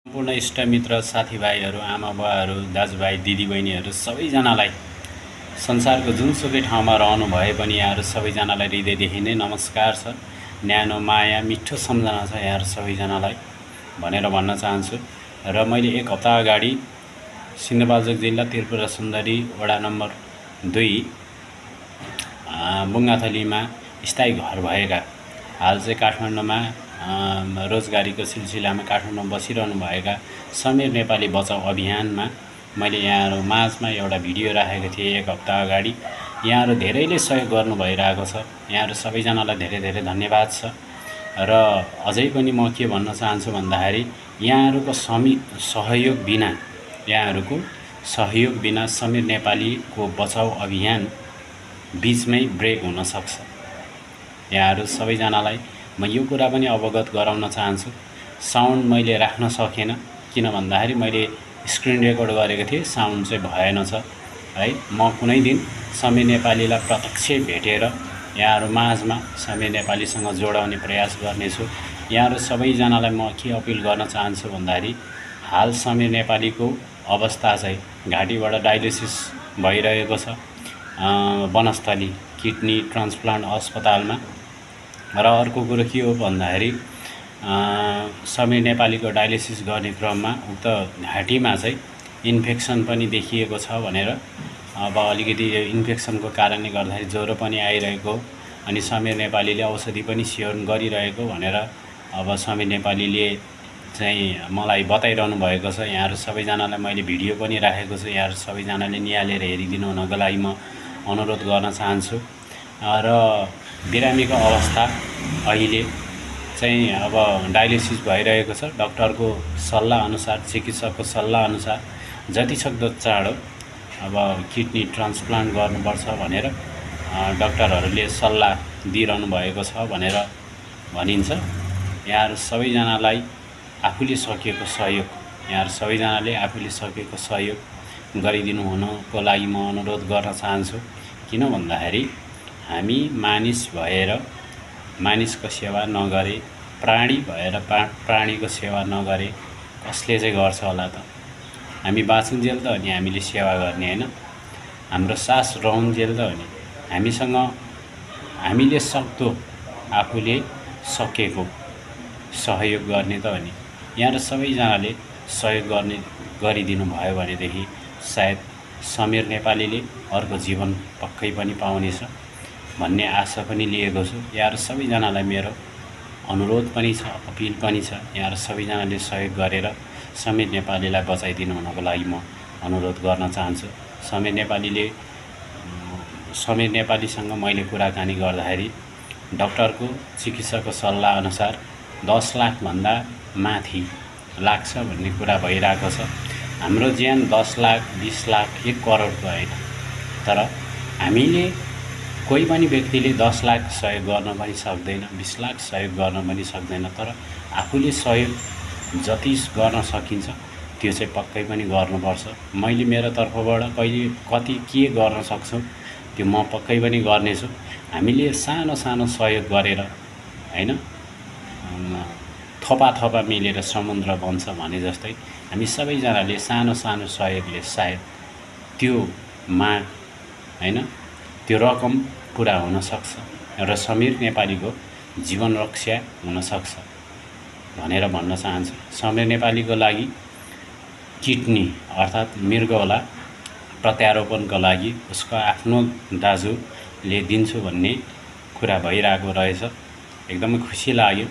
सम्पूर्ण इष्टमित्र साथीभाइहरू आमा बुवाहरू दाजुभाइ दिदीबहिनीहरू सबैजनालाई संसारको जुनसुकै ठाउँमा रहनु भए पनि यहाँहरू सबैजनालाई हृदयदेखि नै नमस्कार छ। न्यानो माया मिठो सम्झना छ यहाँहरू सबैजनालाई भनेर भन्न चाहन्छु। र मैले एक हप्ता अगाडि सिन्धुपाल्चोक जिल्ला त्रिपुरा सुन्दरी वडा नम्बर 2 बुङ्गाथलीमा स्थायी घर भएका हाल चाहिँ काठमाडौँमा रोजगारीको सिलसिलामा काठमाडौँमा बसिरहनु भएका समीर नेपाली बचाउ अभियानमा मैले यहाँहरू माझमा एउटा भिडियो राखेको थिएँ एक हप्ता अगाडि। यहाँहरू धेरैले सहयोग गर्नु भइरहेको छ, यहाँहरू सबैजनालाई धेरै धेरै धन्यवाद छ। र अझै पनि म के भन्न चाहन्छु भन्दाखेरि यहाँहरूको सहयोग बिना समीर नेपालीको बचाउ अभियान बीचमै ब्रेक हुन सक्छ। यहाँहरू सबैजनालाई म यो कुरा पनि अवगत गराउन चाहन्छु। साउन्ड मैले राख्न सकेन, किन भन्दाखेरि मैले स्क्रिन रेकर्ड गरेको थिएँ, साउन्ड चाहिँ भएन छ है। म कुनै दिन समीर नेपालीलाई प्रत्यक्ष भेटेर यहाँहरू माझमा समीर नेपालीसँग जोडाउने प्रयास गर्नेछु। यहाँहरू सबैजनालाई म के अपिल गर्न चाहन्छु भन्दाखेरि हाल समीर नेपालीको अवस्था चाहिँ घाँटीबाट डायलिसिस भइरहेको छ वनस्थली किडनी ट्रान्सप्लान्ट अस्पतालमा। र अर्को कुरो के हो भन्दाखेरि समीर नेपालीको डायलिसिस गर्ने क्रममा उक्त घाँटीमा चाहिँ इन्फेक्सन पनि देखिएको छ भनेर अब अलिकति इन्फेक्सनको कारणले गर्दाखेरि ज्वरो पनि आइरहेको अनि समीर नेपालीले औषधि पनि सेवन गरिरहेको भनेर अब समीर नेपालीले चाहिँ मलाई बताइरहनु भएको छ। यहाँहरू सबैजनालाई मैले भिडियो पनि राखेको छु, यहाँहरू सबैजनाले निहालेर हेरिदिनु हुनको लागि म अनुरोध गर्न चाहन्छु। र बिरामीको अवस्था अहिले चाहिँ अब डायलिसिस भइरहेको छ। डाक्टरको सल्लाह अनुसार, चिकित्सकको सल्लाह अनुसार जतिसक्दो चाँडो अब किडनी ट्रान्सप्लान्ट गर्नुपर्छ भनेर डाक्टरहरूले सल्लाह दिइरहनु भएको छ भनेर भनिन्छ। यहाँहरू सबैजनाले आफूले सकेको सहयोग गरिदिनु हुनको लागि म अनुरोध गर्न चाहन्छु। किन भन्दाखेरि हामी मानिस भएर मानिसको सेवा नगरे, प्राणी भएर प्राणीको सेवा नगरे कसले चाहिँ गर्छ होला त? हामी बाँचुन्जेल त अनि हामीले सेवा गर्ने होइन, हाम्रो सास रहन्जेल त अनि हामीले सक्दो आफूले सकेको सहयोग गर्ने त अनि। यहाँ सबैजनाले सहयोग गरिदिनु भयो भनेदेखि सायद समीर नेपालीले अर्को जीवन पक्कै पनि पाउनेछ भन्ने आशा पनि लिएको छु। यहाँहरू सबैजनालाई मेरो अनुरोध पनि छ, अपिल पनि छ, यहाँहरू सबैजनाले सहयोग गरेर समीर नेपालीलाई बचाइदिनु हुनको लागि म अनुरोध गर्न चाहन्छु। समीर नेपालीसँग मैले कुराकानी गर्दाखेरि डाक्टरको चिकित्सकको सल्लाह अनुसार 10 लाखभन्दा माथि लाग्छ भन्ने कुरा भइरहेको छ। हाम्रो ज्यान 10 लाख 20 लाख 1 करोडको होइन, तर हामीले कोही पनि व्यक्तिले 10 लाख सहयोग गर्न पनि सक्दैन, 20 लाख सहयोग गर्न पनि सक्दैन, तर आफूले सहयोग जति गर्न सकिन्छ त्यो चाहिँ पक्कै पनि गर्नुपर्छ। मैले मेरो तर्फबाट कति के गर्न सक्छु त्यो म पक्कै पनि गर्नेछु। हामीले सानो सानो सहयोग गरेर हैन थोपा मिलेर समुद्र बन्छ भने जस्तै हामी सबैजनाले सानो सानो सहयोगले सायद त्यो रकम पुरा हुन सक्छ र समीर नेपालीको जीवन रक्षा हुन सक्छ भनेर भन्न चाहन्छु। समीर नेपालीको लागि किडनी अर्थात् मृगौला प्रत्यारोपणको लागि उसको आफ्नो दाजुले दिन्छु भन्ने कुरा भइरहेको रहेछ। एकदमै खुसी लाग्यो,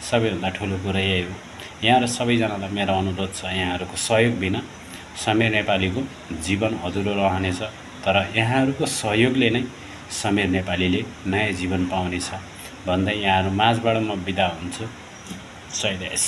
सबैभन्दा ठुलो कुरा यही हो। यहाँहरू सबैजनालाई मेरो अनुरोध छ, यहाँहरूको सहयोग बिना समीर नेपालीको जीवन अधुरो रहनेछ, तर यहाँहरूको सहयोगले नै समीर नेपालीले नयाँ जीवन पाउनेछ भन्दै यहाँहरू माझबाट म बिदा हुन्छु। जय देश।